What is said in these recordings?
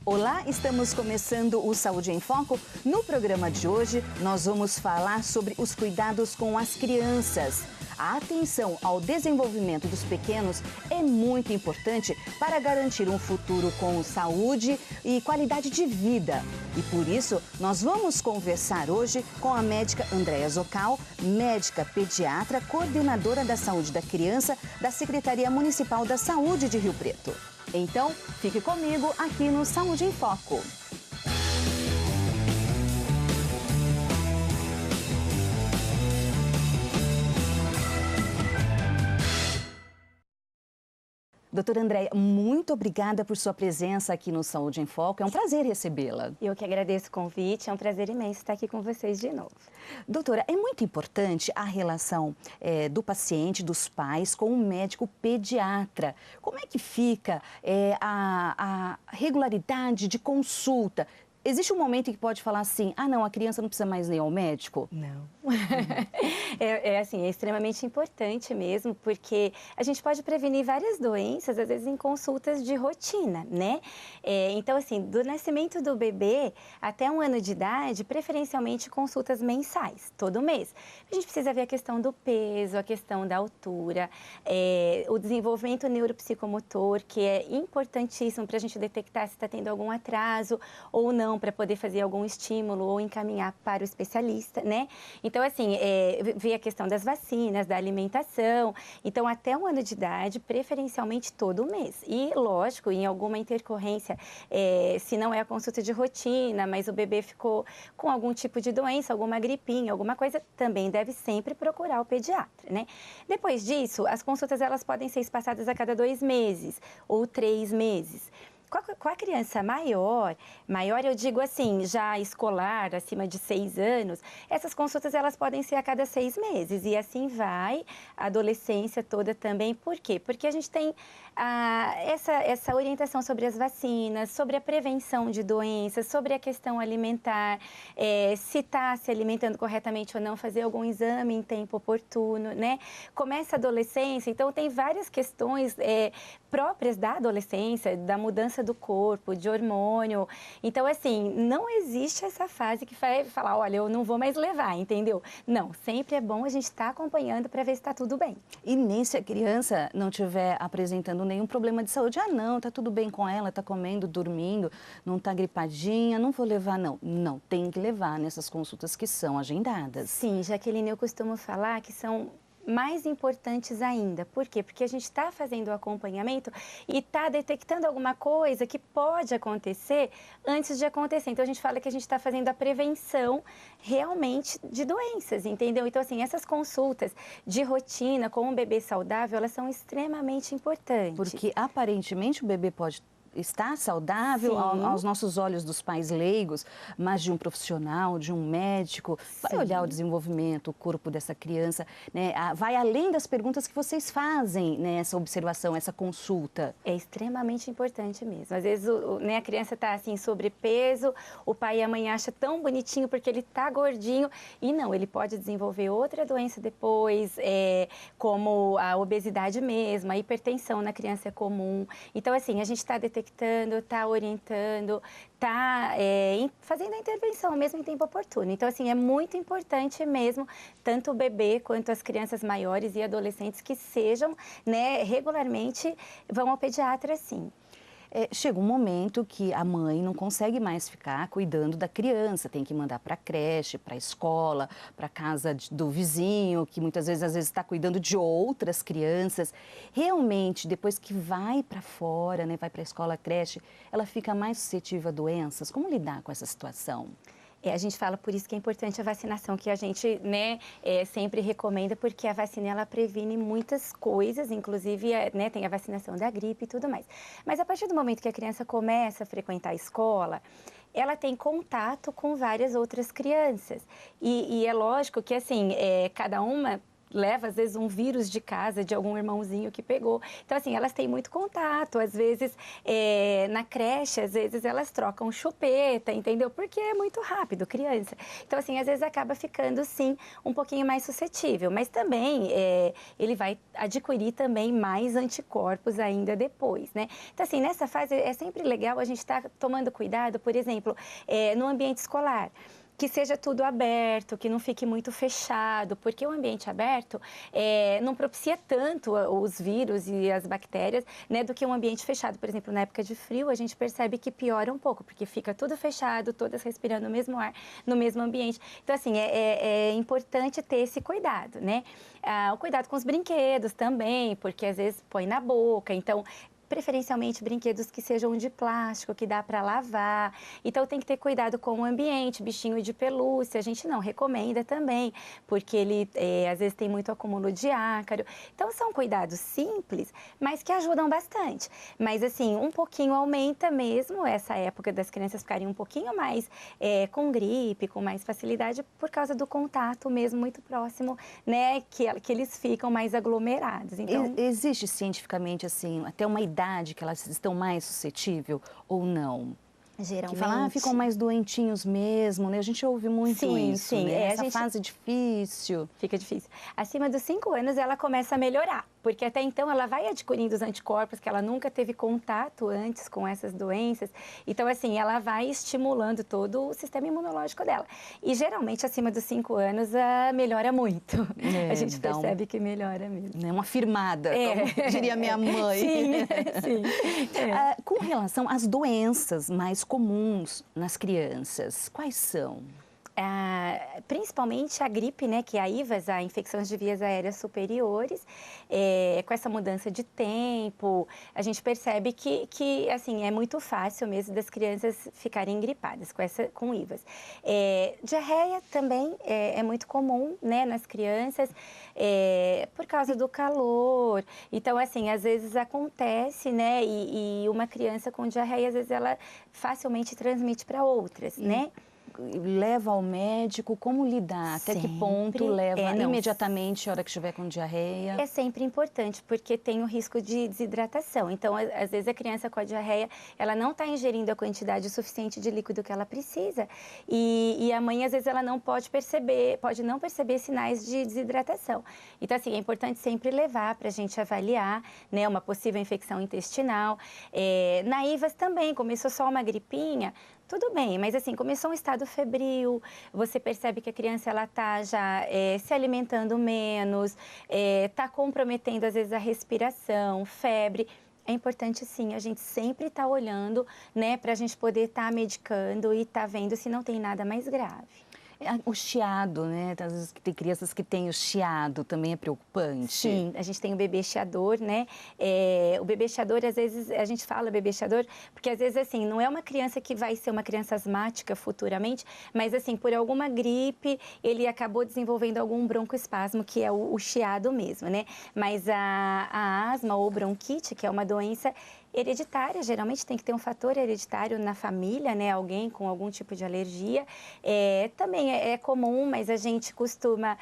Olá, estamos começando o Saúde em Foco. No programa de hoje, nós vamos falar sobre os cuidados com as crianças. A atenção ao desenvolvimento dos pequenos é muito importante para garantir um futuro com saúde e qualidade de vida. E por isso, nós vamos conversar hoje com a médica Andréa Zocal, médica pediatra, coordenadora da saúde da criança da Secretaria Municipal da Saúde de Rio Preto. Então, fique comigo aqui no Saúde em Foco. Doutora Andréa, muito obrigada por sua presença aqui no Saúde em Foco. É um prazer recebê-la. Eu que agradeço o convite, é um prazer imenso estar aqui com vocês de novo. Doutora, é muito importante a relação do paciente, dos pais, com o médico pediatra. Como é que fica a regularidade de consulta? Existe um momento em que pode falar assim, não, a criança não precisa mais ir ao médico? Não. É extremamente importante mesmo, porque a gente pode prevenir várias doenças, às vezes em consultas de rotina, né? Então, assim, do nascimento do bebê até 1 ano de idade, preferencialmente consultas mensais, todo mês. A gente precisa ver a questão do peso, a questão da altura, o desenvolvimento neuropsicomotor, que é importantíssimo para a gente detectar se está tendo algum atraso ou não, para poder fazer algum estímulo ou encaminhar para o especialista, né? Então, assim, ver a questão das vacinas, da alimentação. Então, até 1 ano de idade, preferencialmente todo mês. E, lógico, em alguma intercorrência, se não é a consulta de rotina, mas o bebê ficou com algum tipo de doença, alguma gripinha, alguma coisa, também deve sempre procurar o pediatra, né? Depois disso, as consultas elas podem ser espaçadas a cada 2 meses ou 3 meses. Com a criança maior eu digo assim, já escolar, acima de 6 anos, essas consultas elas podem ser a cada 6 meses e assim vai a adolescência toda também. Por quê? Porque a gente tem essa orientação sobre as vacinas, sobre a prevenção de doenças, sobre a questão alimentar, se está se alimentando corretamente ou não, fazer algum exame em tempo oportuno, né? Começa a adolescência, então tem várias questões próprias da adolescência, da mudança do corpo, de hormônio. Então, assim, não existe essa fase que vai falar, olha, eu não vou mais levar, entendeu? Não, sempre é bom a gente estar acompanhando para ver se está tudo bem. E nem se a criança não estiver apresentando nenhum problema de saúde, não, está tudo bem com ela, está comendo, dormindo, não está gripadinha, não vou levar, não. Não, tem que levar nessas consultas que são agendadas. Sim, Jaqueline, eu costumo falar que são mais importantes ainda. Por quê? Porque a gente está fazendo o acompanhamento e está detectando alguma coisa que pode acontecer antes de acontecer. Então, a gente fala que a gente está fazendo a prevenção realmente de doenças, entendeu? Então, assim, essas consultas de rotina com um bebê saudável, elas são extremamente importantes. Porque, aparentemente, o bebê pode estar saudável aos nossos olhos dos pais leigos, mas de um profissional, de um médico, vai olhar o desenvolvimento, o corpo dessa criança, né? Vai além das perguntas que vocês fazem nessa observação, essa consulta. É extremamente importante mesmo. Às vezes né, a criança está assim, sobrepeso, o pai e a mãe acham tão bonitinho porque ele está gordinho e não, ele pode desenvolver outra doença depois, como a obesidade mesmo, a hipertensão na criança é comum. Então, assim, a gente está detectando, está orientando, está fazendo a intervenção mesmo em tempo oportuno. Então, assim, é muito importante mesmo, tanto o bebê quanto as crianças maiores e adolescentes que sejam, né, regularmente vão ao pediatra, sim. Chega um momento que a mãe não consegue mais ficar cuidando da criança, tem que mandar para a creche, para a escola, para a casa do vizinho, que muitas vezes, às vezes, está cuidando de outras crianças. Realmente, depois que vai para fora, né, vai para a escola, creche, ela fica mais suscetível a doenças. Como lidar com essa situação? A gente fala por isso que é importante a vacinação, que a gente, né, sempre recomenda, porque a vacina, ela previne muitas coisas, inclusive, né, tem a vacinação da gripe e tudo mais. Mas a partir do momento que a criança começa a frequentar a escola, ela tem contato com várias outras crianças. E é lógico que, assim, cada uma leva, às vezes, um vírus de casa, de algum irmãozinho que pegou. Então, assim, elas têm muito contato. Às vezes, na creche, às vezes, elas trocam chupeta, entendeu? Porque é muito rápido, criança. Então, assim, às vezes acaba ficando, sim, um pouquinho mais suscetível. Mas também, ele vai adquirir também mais anticorpos ainda depois, né? Então, assim, nessa fase, é sempre legal a gente estar tomando cuidado, por exemplo, no ambiente escolar. Que seja tudo aberto, que não fique muito fechado, porque o ambiente aberto não propicia tanto os vírus e as bactérias, né, do que um ambiente fechado. Por exemplo, na época de frio, a gente percebe que piora um pouco, porque fica tudo fechado, todas respirando o mesmo ar, no mesmo ambiente. Então, assim, é importante ter esse cuidado, né? O cuidado com os brinquedos também, porque às vezes põe na boca, então preferencialmente brinquedos que sejam de plástico, que dá para lavar. Então, tem que ter cuidado com o ambiente, bichinho de pelúcia, a gente não recomenda também, porque ele, às vezes, tem muito acúmulo de ácaro. Então, são cuidados simples, mas que ajudam bastante. Mas, assim, um pouquinho aumenta mesmo essa época das crianças ficarem um pouquinho mais com gripe, com mais facilidade, por causa do contato mesmo muito próximo, né, que eles ficam mais aglomerados. Então, existe cientificamente, assim, até uma idade que elas estão mais suscetíveis ou não? geralmente... Que falam, ficam mais doentinhos mesmo, né? A gente ouve muito Sim, isso, sim. né? Essa fase difícil. Fica difícil. Acima dos 5 anos, ela começa a melhorar, porque até então ela vai adquirindo os anticorpos, que ela nunca teve contato antes com essas doenças. Então, assim, ela vai estimulando todo o sistema imunológico dela. E, geralmente, acima dos 5 anos, melhora muito. A gente percebe que melhora mesmo. É uma firmada, como diria minha mãe. Sim, sim. Com relação às doenças mais comuns nas crianças, quais são? Principalmente a gripe, né, que é a IVAS, a infecções de vias aéreas superiores, com essa mudança de tempo, a gente percebe que assim, é muito fácil mesmo das crianças ficarem gripadas com IVAS. Diarreia também é muito comum, né, nas crianças, por causa do calor. Então, assim, às vezes acontece, né, e uma criança com diarreia, às vezes ela facilmente transmite para outras, né? Leva ao médico, como lidar? Até que ponto leva imediatamente a hora que estiver com diarreia? É sempre importante, porque tem o risco de desidratação. Então, às vezes a criança com a diarreia, ela não está ingerindo a quantidade suficiente de líquido que ela precisa e a mãe, às vezes, ela não pode não perceber sinais de desidratação. Então, assim, é importante sempre levar para a gente avaliar, né, uma possível infecção intestinal. Na IVAS também, começou só uma gripinha, tudo bem, mas assim, começou um estado febril, você percebe que a criança ela está já se alimentando menos, está comprometendo às vezes a respiração, febre. É importante, sim, a gente sempre estar olhando, né, para a gente poder estar medicando e estar vendo se não tem nada mais grave. O chiado, né? Às vezes tem crianças que têm o chiado, também é preocupante. Sim, a gente tem o bebê chiador, né? O bebê chiador, às vezes, a gente fala bebê chiador, porque às vezes, assim, não é uma criança que vai ser uma criança asmática futuramente, mas, assim, por alguma gripe, ele acabou desenvolvendo algum broncoespasmo, que é o chiado mesmo, né? Mas a asma ou bronquite, que é uma doença hereditária, geralmente tem que ter um fator hereditário na família, né? Alguém com algum tipo de alergia. Também é comum, mas a gente costuma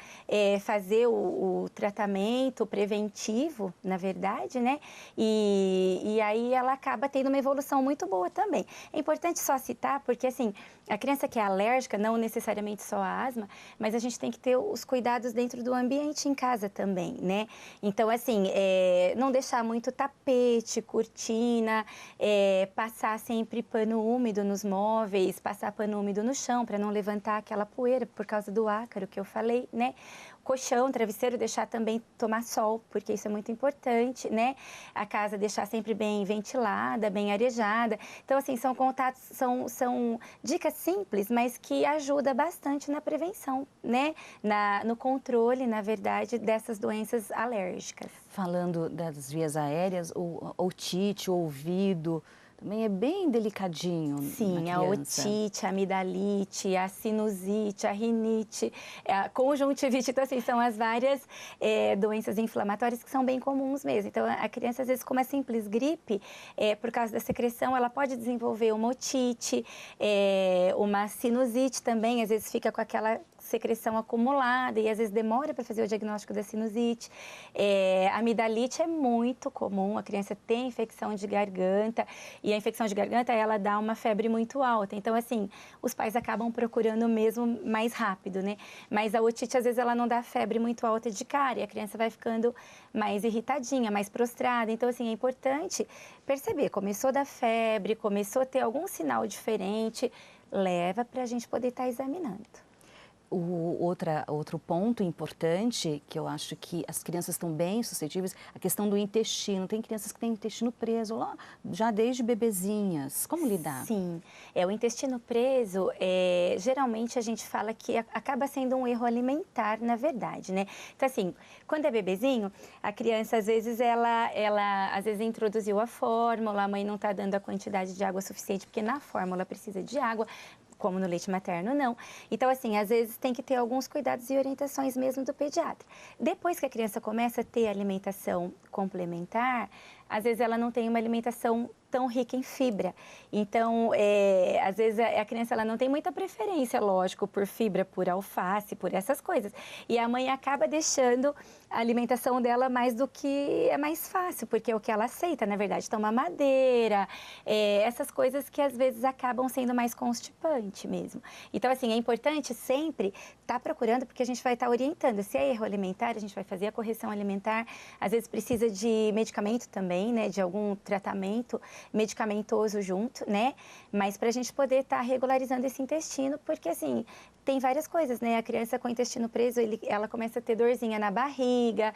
fazer o tratamento preventivo, na verdade, né? E aí ela acaba tendo uma evolução muito boa também. É importante só citar, porque assim, a criança que é alérgica, não necessariamente só a asma, mas a gente tem que ter os cuidados dentro do ambiente em casa também, né? Então, assim, não deixar muito tapete, cortina, passar sempre pano úmido nos móveis, passar pano úmido no chão para não levantar aquela poeira por causa do ácaro que eu falei, né? Colchão, travesseiro, deixar também tomar sol, porque isso é muito importante, né? A casa deixar sempre bem ventilada, bem arejada. Então, assim, são contatos, são dicas simples, mas que ajudam bastante na prevenção, né? No controle, na verdade, dessas doenças alérgicas. Falando das vias aéreas, o otite, o ouvido, também é bem delicadinho. Sim, a otite, a amidalite, a sinusite, a rinite, a conjuntivite. Então, assim, são as várias doenças inflamatórias que são bem comuns mesmo. Então, a criança, às vezes, com uma simples gripe, por causa da secreção, ela pode desenvolver uma otite, uma sinusite também, às vezes fica com secreção acumulada e às vezes demora para fazer o diagnóstico da sinusite. A amidalite é muito comum, a criança tem infecção de garganta e a infecção de garganta ela dá uma febre muito alta. Então, assim, os pais acabam procurando mesmo mais rápido, né? Mas a otite, às vezes, ela não dá febre muito alta de cara e a criança vai ficando mais irritadinha, mais prostrada. Então, assim, é importante perceber, começou a dar febre, começou a ter algum sinal diferente, leva para a gente poder estar examinando. Outro ponto importante, que eu acho que as crianças estão bem suscetíveis, a questão do intestino. Tem crianças que têm intestino preso lá, já desde bebezinhas. Como lidar? Sim, o intestino preso, geralmente a gente fala que acaba sendo um erro alimentar, na verdade, né? Então, assim, quando é bebezinho, a criança, às vezes, ela às vezes introduziu a fórmula, a mãe não está dando a quantidade de água suficiente, porque na fórmula precisa de água, como no leite materno, não. Então, assim, às vezes tem que ter alguns cuidados e orientações mesmo do pediatra. Depois que a criança começa a ter alimentação complementar, às vezes ela não tem uma alimentação tão rica em fibra. Então, às vezes a criança ela não tem muita preferência, lógico, por fibra, por alface, por essas coisas. E a mãe acaba deixando a alimentação dela mais do que é mais fácil, porque é o que ela aceita, na verdade, toma madeira, essas coisas que às vezes acabam sendo mais constipante mesmo. Então, assim, é importante sempre estar procurando, porque a gente vai estar orientando. Se é erro alimentar, a gente vai fazer a correção alimentar. Às vezes precisa de medicamento também, né, de algum tratamento medicamentoso junto, né? Mas para a gente poder estar regularizando esse intestino, porque assim, tem várias coisas, né? A criança com o intestino preso, ela começa a ter dorzinha na barriga.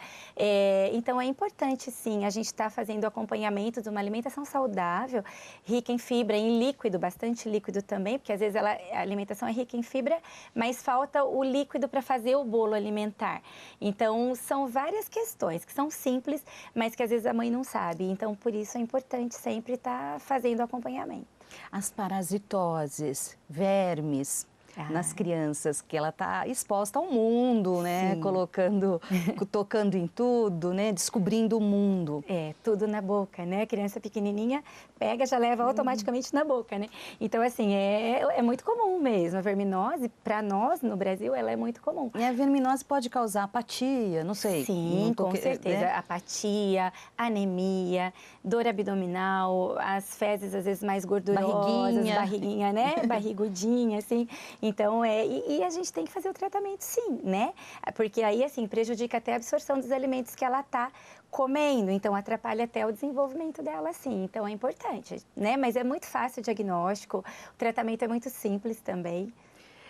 Então, é importante, sim, a gente estar fazendo o acompanhamento de uma alimentação saudável, rica em fibra, em líquido, bastante líquido também, porque às vezes a alimentação é rica em fibra, mas falta o líquido para fazer o bolo alimentar. Então, são várias questões que são simples, mas que às vezes a mãe não sabe. Então, por isso é importante sempre estar fazendo o acompanhamento. As parasitoses, vermes nas crianças, que ela está exposta ao mundo, né? Colocando, tocando em tudo, né? Descobrindo o mundo. Tudo na boca, né? A criança pequenininha pega, já leva automaticamente na boca, né? Então, assim, é muito comum mesmo. A verminose, para nós, no Brasil, ela é muito comum. E a verminose pode causar apatia, não sei. Sim, com certeza. Né? Apatia, anemia, dor abdominal, as fezes às vezes mais gordurosas, barriguinha, né? Barrigudinha, assim. Então, e a gente tem que fazer o tratamento, sim, né? Porque aí, assim, prejudica até a absorção dos alimentos que ela está comendo, então atrapalha até o desenvolvimento dela, sim. Então, é importante, né? Mas é muito fácil o diagnóstico, o tratamento é muito simples também.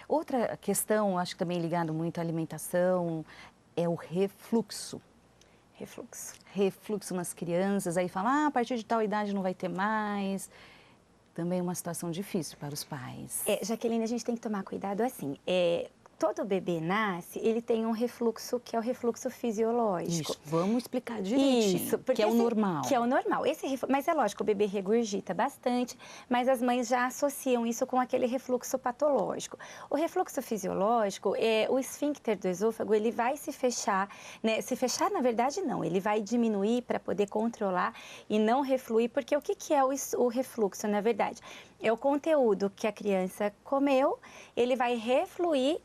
Outra questão, acho que também ligado muito à alimentação, é o refluxo. Refluxo nas crianças, aí fala, a partir de tal idade não vai ter mais. Também é uma situação difícil para os pais. Jaqueline, a gente tem que tomar cuidado assim. Todo bebê nasce, ele tem um refluxo que é o refluxo fisiológico. Isso, vamos explicar direitinho. Isso, porque que é o normal. Que é o normal. Mas é lógico, o bebê regurgita bastante, mas as mães já associam isso com aquele refluxo patológico. O refluxo fisiológico, o esfíncter do esôfago, ele vai se fechar, né? Se fechar, na verdade, não. Ele vai diminuir para poder controlar e não refluir, porque o que é o refluxo, na verdade? É o conteúdo que a criança comeu, ele vai refluir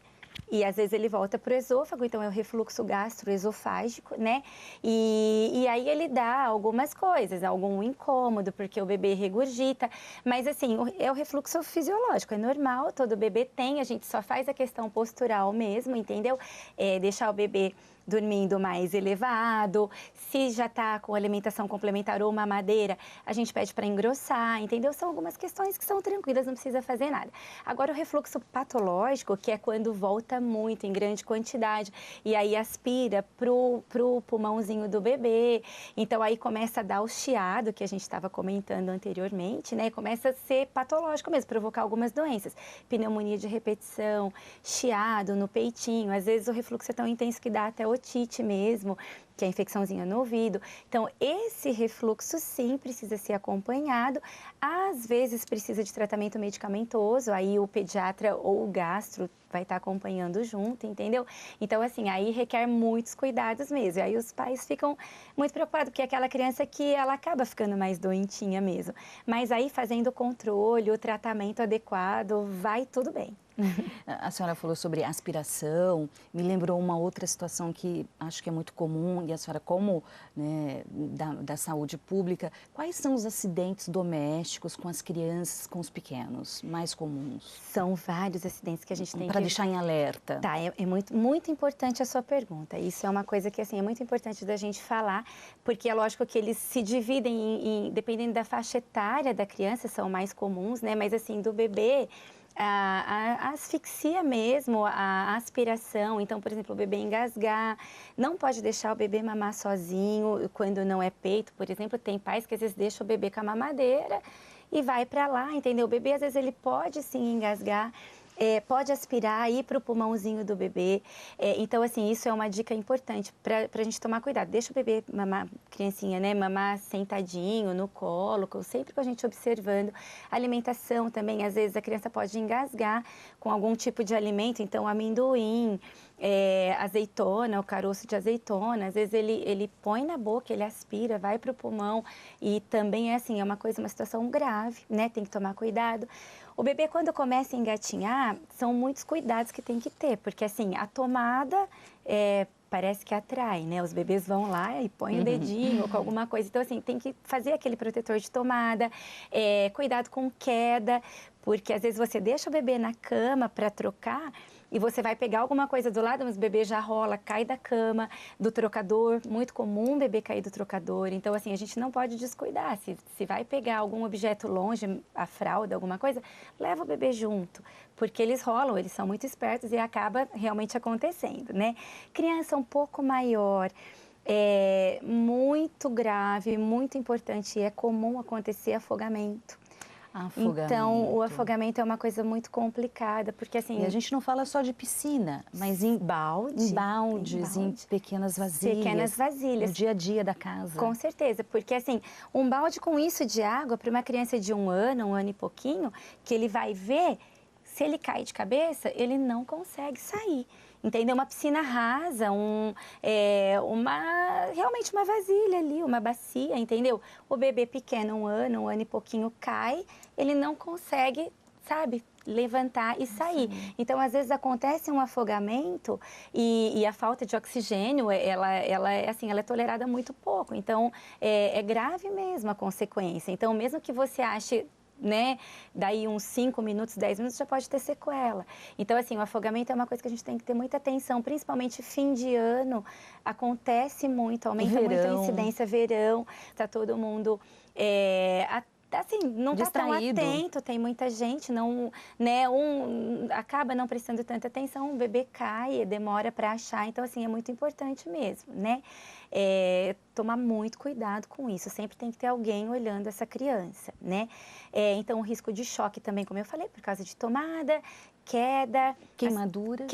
e às vezes ele volta para o esôfago, então é o refluxo gastroesofágico, né? E aí ele dá algumas coisas, algum incômodo, porque o bebê regurgita, mas assim, é o refluxo fisiológico, é normal, todo bebê tem, a gente só faz a questão postural mesmo, entendeu? Deixar o bebê dormindo mais elevado, se já está com alimentação complementar ou mamadeira, a gente pede para engrossar, entendeu? São algumas questões que são tranquilas, não precisa fazer nada. Agora, o refluxo patológico, que é quando volta muito, em grande quantidade, e aí aspira pro pulmãozinho do bebê, então aí começa a dar o chiado, que a gente estava comentando anteriormente, né? Começa a ser patológico mesmo, provocar algumas doenças, pneumonia de repetição, chiado no peitinho, às vezes o refluxo é tão intenso que dá até otite mesmo, que é a infecçãozinha no ouvido. Então, esse refluxo, sim, precisa ser acompanhado. Às vezes, precisa de tratamento medicamentoso, aí o pediatra ou o gastro vai estar acompanhando junto, entendeu? Então, assim, aí requer muitos cuidados mesmo. E aí os pais ficam muito preocupados, porque é aquela criança que ela acaba ficando mais doentinha mesmo. Mas aí, fazendo o controle, o tratamento adequado, vai tudo bem. A senhora falou sobre aspiração, me lembrou uma outra situação que acho que é muito comum, e a senhora, como né, da saúde pública, quais são os acidentes domésticos com as crianças, com os pequenos, mais comuns? São vários acidentes que a gente tem para deixar em alerta. Tá, é muito importante a sua pergunta. Isso é uma coisa que, assim, é muito importante da gente falar, porque é lógico que eles se dividem, dependendo da faixa etária da criança, são mais comuns, né? Mas, assim, do bebê, a asfixia mesmo, a aspiração. Então, por exemplo, o bebê engasgar, não pode deixar o bebê mamar sozinho quando não é peito, por exemplo. Tem pais que às vezes deixam o bebê com a mamadeira e vai para lá, entendeu? O bebê, às vezes, ele pode sim engasgar. Pode aspirar, ir para o pulmãozinho do bebê. Então, assim, isso é uma dica importante para a gente tomar cuidado. Deixa o bebê mamar, criancinha, né? Mamar sentadinho, no colo, sempre com a gente observando. Alimentação também, às vezes a criança pode engasgar com algum tipo de alimento, então amendoim, azeitona, o caroço de azeitona. Às vezes ele põe na boca, ele aspira, vai para o pulmão e também é assim, é uma situação grave, né? Tem que tomar cuidado. O bebê, quando começa a engatinhar, são muitos cuidados que tem que ter, porque assim, a tomada parece que atrai, né? Os bebês vão lá e põem o dedinho ou com alguma coisa. Então, assim, tem que fazer aquele protetor de tomada, cuidado com queda, porque às vezes você deixa o bebê na cama para trocar e você vai pegar alguma coisa do lado, mas o bebê já rola, cai da cama, do trocador. Muito comum o bebê cair do trocador. Então, assim, a gente não pode descuidar. Se vai pegar algum objeto longe, a fralda, alguma coisa, leva o bebê junto. Porque eles rolam, eles são muito espertos e acaba realmente acontecendo, né? Criança um pouco maior, muito grave, muito importante. É comum acontecer afogamento. Então, o afogamento é uma coisa muito complicada, porque assim... E a gente não fala só de piscina, mas em baldes, em pequenas vasilhas. Pequenas vasilhas. No dia a dia da casa. Com certeza, porque assim, um balde com isso de água, para uma criança de um ano e pouquinho, que ele vai ver, se ele cai de cabeça, ele não consegue sair. Entendeu? Uma piscina rasa, realmente uma vasilha ali, uma bacia, entendeu? O bebê pequeno, um ano e pouquinho, cai, ele não consegue, sabe, levantar e sair. Então, às vezes acontece um afogamento e a falta de oxigênio, ela é tolerada muito pouco. Então, é grave mesmo a consequência. Então, mesmo que você ache, né, daí uns 5 minutos, 10 minutos já pode ter sequela. Então, assim, o afogamento é uma coisa que a gente tem que ter muita atenção, principalmente fim de ano, acontece muito, aumenta muito a incidência, verão, tá todo mundo assim, não está tão atento, tem muita gente, não, né, acaba não prestando tanta atenção, o bebê cai, demora para achar, então, assim, é muito importante mesmo, né? Tomar muito cuidado com isso, sempre tem que ter alguém olhando essa criança, né? Então, o risco de choque também, como eu falei, por causa de tomada, queda... Queimaduras.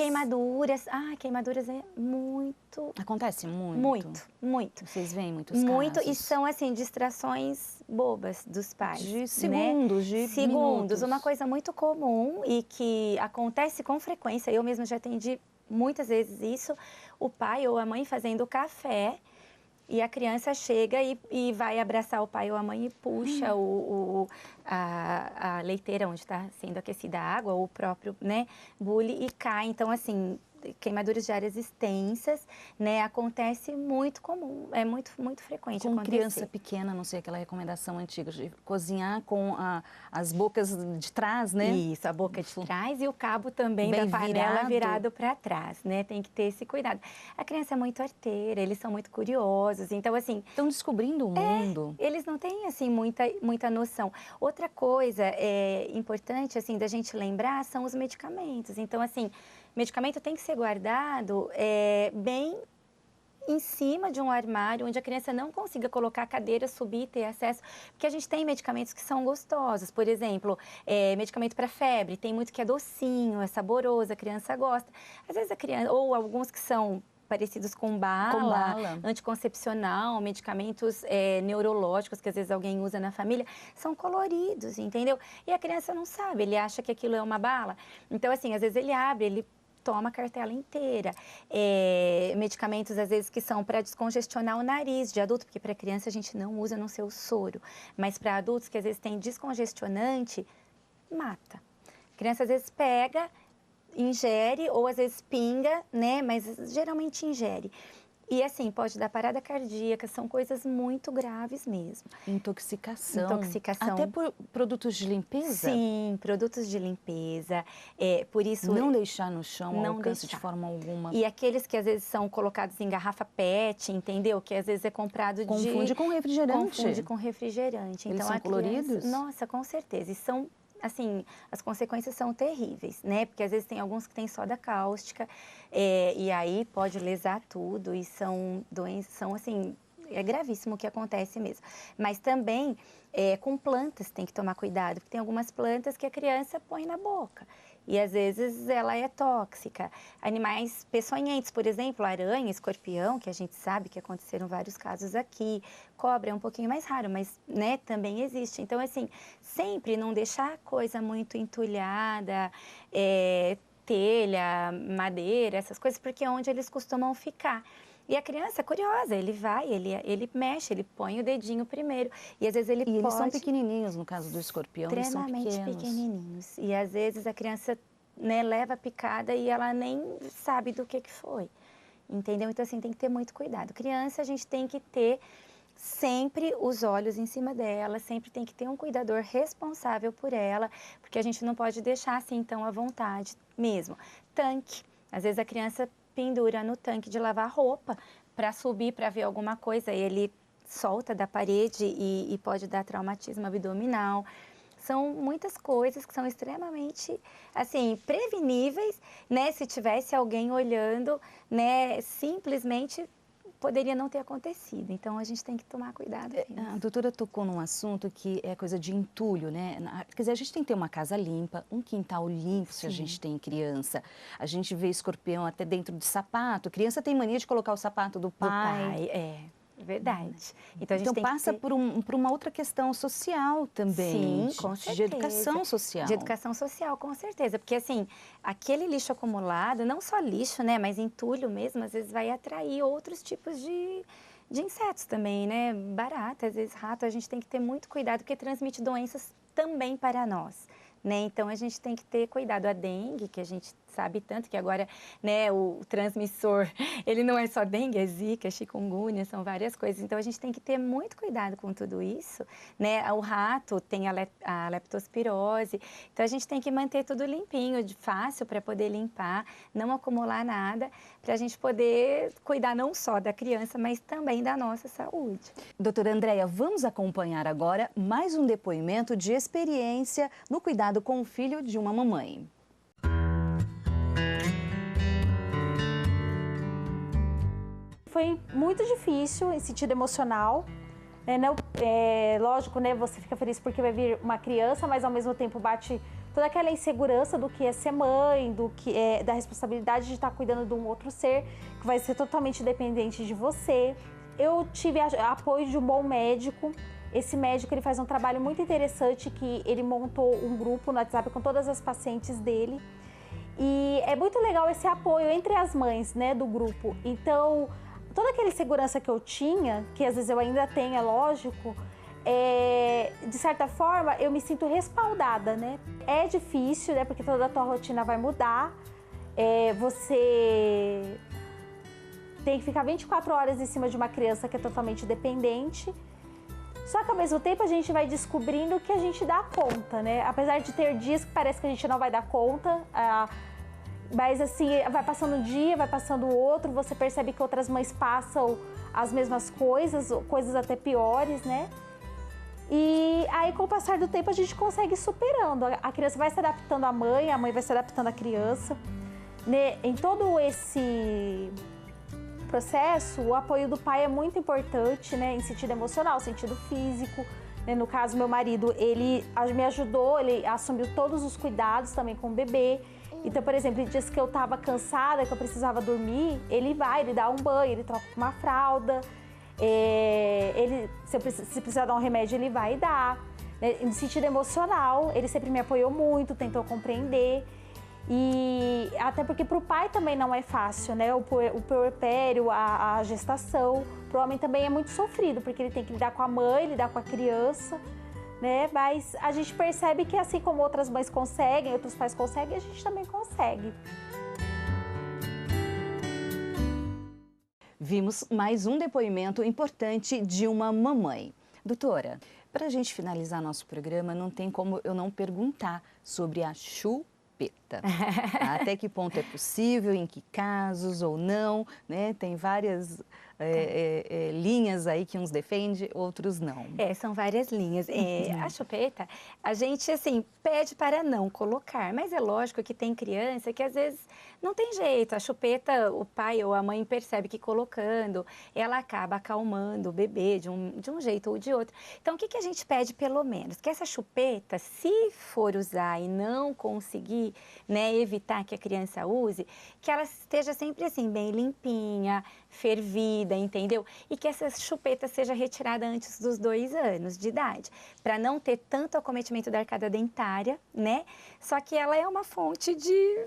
Queimaduras é muito... Acontece muito? Muito, muito. Vocês veem muitos casos? Muito, e são, assim, distrações bobas dos pais. De segundos, né? de minutos. Uma coisa muito comum e que acontece com frequência. Eu mesma já atendi muitas vezes isso, o pai ou a mãe fazendo café e a criança chega e vai abraçar o pai ou a mãe e puxa a leiteira onde está sendo aquecida a água, ou o próprio, né, bule, e cai. Então, assim, queimaduras de áreas extensas, né, acontece muito comum, é muito frequente com acontecer. Criança pequena, não sei, aquela recomendação antiga de cozinhar com as bocas de trás, né? Isso, a boca de trás e o cabo também bem da panela virado para trás, né? Tem que ter esse cuidado. A criança é muito arteira, eles são muito curiosos, então assim... Estão descobrindo o mundo. Eles não têm, assim, muita noção. Outra coisa importante, assim, da gente lembrar são os medicamentos. Então, assim, medicamento tem que ser guardado bem em cima de um armário, onde a criança não consiga colocar a cadeira, subir, ter acesso, porque a gente tem medicamentos que são gostosos, por exemplo, medicamento para febre, tem muito que é docinho, é saboroso, a criança gosta. Às vezes a criança, ou alguns que são parecidos com bala, anticoncepcional, medicamentos neurológicos que às vezes alguém usa na família, são coloridos, entendeu? E a criança não sabe, ele acha que aquilo é uma bala. Então, assim, às vezes ele abre, ele toma a cartela inteira. Medicamentos, às vezes, que são para descongestionar o nariz de adulto, porque para criança a gente não usa no seu soro, mas para adultos que às vezes tem descongestionante, mata. A criança às vezes pega, ingere ou às vezes pinga, né? Mas geralmente ingere. E assim, pode dar parada cardíaca, são coisas muito graves mesmo. Intoxicação. Intoxicação. Até por produtos de limpeza? Sim, produtos de limpeza. Por isso... Não deixar no chão, não alcance deixar. de forma alguma. E aqueles que às vezes são colocados em garrafa PET, entendeu? Que às vezes é comprado Confunde com refrigerante. Confunde com refrigerante. Eles então, são coloridos? Nossa, com certeza. E são... assim, as consequências são terríveis, né? Porque às vezes tem alguns que têm soda cáustica e aí pode lesar tudo e são doenças, são assim, é gravíssimo o que acontece mesmo. Mas também com plantas tem que tomar cuidado, porque tem algumas plantas que a criança põe na boca. E às vezes ela é tóxica. Animais peçonhentos, por exemplo, aranha, escorpião, que a gente sabe que aconteceram vários casos aqui. Cobra é um pouquinho mais raro, mas né, também existe. Então, assim, sempre não deixar coisa muito entulhada, telha, madeira, essas coisas, porque é onde eles costumam ficar. E a criança é curiosa, ele vai, ele mexe, ele põe o dedinho primeiro. E às vezes ele eles são pequenininhos, no caso do escorpião, eles são extremamente pequenos. pequenininhos. E às vezes a criança, né, leva a picada e ela nem sabe do que foi. Entendeu? Então, assim, tem que ter muito cuidado. Criança, a gente tem que ter sempre os olhos em cima dela, sempre tem que ter um cuidador responsável por ela, porque a gente não pode deixar assim tão à vontade mesmo. Tanque. Às vezes a criança pendura no tanque de lavar roupa para subir, para ver alguma coisa, ele solta da parede e pode dar traumatismo abdominal. São muitas coisas que são extremamente, assim, preveníveis, né? Se tivesse alguém olhando, né, simplesmente poderia não ter acontecido. Então, a gente tem que tomar cuidado. A doutora tocou num assunto que é coisa de entulho, né? Quer dizer, a gente tem que ter uma casa limpa, um quintal limpo. Sim. Se a gente tem criança. A gente vê escorpião até dentro de sapato. Criança tem mania de colocar o sapato do pai. Verdade. Então, a gente tem passa que ter... por uma outra questão social também. Sim, com certeza. De educação social. De educação social, com certeza. Porque, assim, aquele lixo acumulado, não só lixo, né? Mas entulho mesmo, às vezes vai atrair outros tipos de insetos também, né? Barata, às vezes rato. A gente tem que ter muito cuidado, porque transmite doenças também para nós, né? Então, a gente tem que ter cuidado. A dengue, que a gente sabe tanto que agora, né, o transmissor, ele não é só dengue, é zika, chikungunya, são várias coisas. Então, a gente tem que ter muito cuidado com tudo isso, né? O rato tem a leptospirose. Então, a gente tem que manter tudo limpinho, fácil para poder limpar, não acumular nada, para a gente poder cuidar não só da criança, mas também da nossa saúde. Doutora Andréia, vamos acompanhar agora mais um depoimento de experiência no cuidado com o filho de uma mamãe. Foi muito difícil em sentido emocional, né? Lógico, né? Você fica feliz porque vai vir uma criança, mas ao mesmo tempo bate toda aquela insegurança do que é ser mãe, do que é da responsabilidade de estar cuidando de um outro ser que vai ser totalmente dependente de você. Eu tive apoio de um bom médico. Esse médico, ele faz um trabalho muito interessante, que ele montou um grupo no WhatsApp com todas as pacientes dele. E é muito legal esse apoio entre as mães, né, do grupo. Então, toda aquela insegurança que eu tinha, que às vezes eu ainda tenho, é lógico, de certa forma, eu me sinto respaldada, né? É difícil, né, porque toda a tua rotina vai mudar. Você tem que ficar 24 horas em cima de uma criança que é totalmente dependente. Só que ao mesmo tempo a gente vai descobrindo que a gente dá conta, né? Apesar de ter dias que parece que a gente não vai dar conta, mas assim, vai passando um dia, vai passando o outro, você percebe que outras mães passam as mesmas coisas, coisas até piores, né? E aí, com o passar do tempo, a gente consegue ir superando. A criança vai se adaptando à mãe, a mãe vai se adaptando à criança. Né? Em todo esse processo, o apoio do pai é muito importante, né? Em sentido emocional, sentido físico. Né? No caso, meu marido, ele me ajudou, ele assumiu todos os cuidados também com o bebê. Então, por exemplo, em dias que eu estava cansada, que eu precisava dormir, ele dá um banho, ele troca uma fralda. Se precisar dar um remédio, ele vai e dá. No sentido emocional, ele sempre me apoiou muito, tentou compreender. E até porque para o pai também não é fácil, né? O puerpério, a gestação. Para o homem também é muito sofrido, porque ele tem que lidar com a mãe, lidar com a criança, né? Mas a gente percebe que assim como outras mães conseguem, outros pais conseguem, a gente também consegue. Vimos mais um depoimento importante de uma mamãe. Doutora, para a gente finalizar nosso programa, não tem como eu não perguntar sobre a chupeta. Até que ponto é possível, em que casos ou não, né? Tem várias linhas aí que uns defendem, outros não. São várias linhas. A chupeta, a gente, assim, pede para não colocar, mas é lógico que tem criança que às vezes não tem jeito. A chupeta, o pai ou a mãe percebe que colocando, ela acaba acalmando o bebê de um jeito ou de outro. Então, o que a gente pede pelo menos? Que essa chupeta, se for usar e não conseguir, né, evitar que a criança use, que ela esteja sempre assim, bem limpinha, fervida, entendeu? E que essa chupeta seja retirada antes dos 2 anos de idade, para não ter tanto acometimento da arcada dentária, né? Só que ela é uma fonte de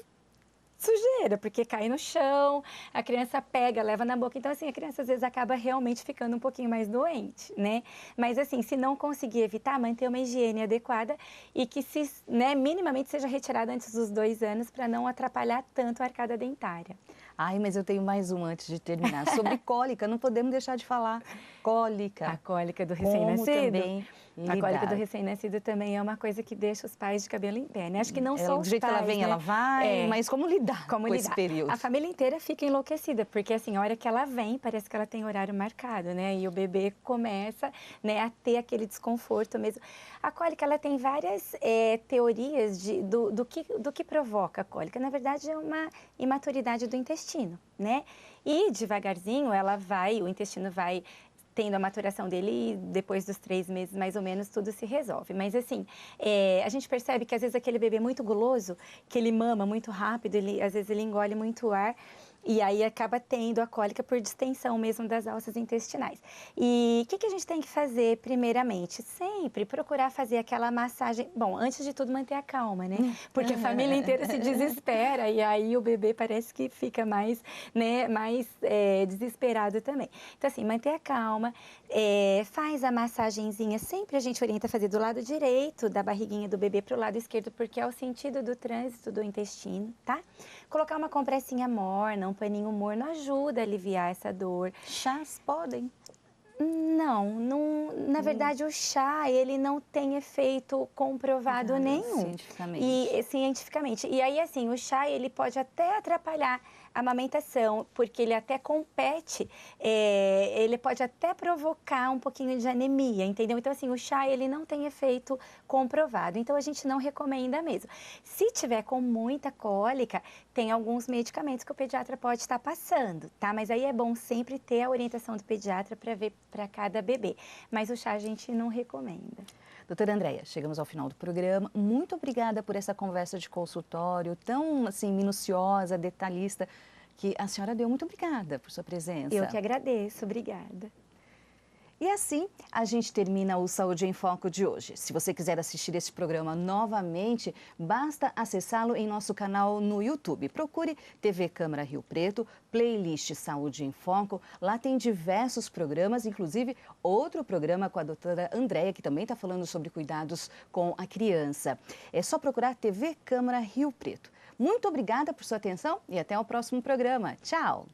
sujeira, porque cai no chão, a criança pega, leva na boca. Então, assim, a criança às vezes acaba realmente ficando um pouquinho mais doente, né? Mas, assim, se não conseguir evitar, manter uma higiene adequada e que, né, minimamente seja retirada antes dos 2 anos para não atrapalhar tanto a arcada dentária. Ai, mas eu tenho mais um antes de terminar. Sobre cólica, não podemos deixar de falar. Cólica. A cólica do recém-nascido. A cólica do lidar? recém-nascido também é uma coisa que deixa os pais de cabelo em pé, né? Acho que não só Do os jeito pais, que ela vem, né? ela vai, mas como lidar com lidar? esse período? A família inteira fica enlouquecida, porque assim, a hora que ela vem, parece que ela tem horário marcado, né? E o bebê começa, né, a ter aquele desconforto mesmo. A cólica, ela tem várias teorias do que provoca a cólica. Na verdade, é uma imaturidade do intestino, né? E devagarzinho, o intestino vai tendo a maturação dele e depois dos 3 meses, mais ou menos, tudo se resolve. Mas, assim, a gente percebe que, às vezes, aquele bebê muito guloso, que ele mama muito rápido, às vezes ele engole muito ar, e aí acaba tendo a cólica por distensão mesmo das alças intestinais. E o que a gente tem que fazer primeiramente? Sempre procurar fazer aquela massagem. Bom, antes de tudo manter a calma, né? Porque a família inteira se desespera e aí o bebê parece que fica mais, né, desesperado também. Então, assim, manter a calma, faz a massagenzinha. Sempre a gente orienta a fazer do lado direito da barriguinha do bebê para o lado esquerdo, porque é o sentido do trânsito do intestino, tá? Colocar uma compressinha morna, um paninho morno ajuda a aliviar essa dor. Chás podem? Não, na verdade o chá, ele não tem efeito comprovado nenhum. Cientificamente. E aí, assim, o chá, ele pode até atrapalhar a amamentação, porque ele até compete, ele pode até provocar um pouquinho de anemia, entendeu? Então, assim, o chá, ele não tem efeito comprovado, então a gente não recomenda mesmo. Se tiver com muita cólica, tem alguns medicamentos que o pediatra pode estar passando, tá? Mas aí é bom sempre ter a orientação do pediatra para ver para cada bebê. Mas o chá a gente não recomenda. Doutora Andréia, chegamos ao final do programa. Muito obrigada por essa conversa de consultório tão, assim, minuciosa, detalhista, que a senhora deu. Muito obrigada por sua presença. Eu que agradeço. Obrigada. E assim a gente termina o Saúde em Foco de hoje. Se você quiser assistir esse programa novamente, basta acessá-lo em nosso canal no YouTube. Procure TV Câmara Rio Preto, playlist Saúde em Foco. Lá tem diversos programas, inclusive outro programa com a doutora Andréia, que também está falando sobre cuidados com a criança. É só procurar TV Câmara Rio Preto. Muito obrigada por sua atenção e até o próximo programa. Tchau!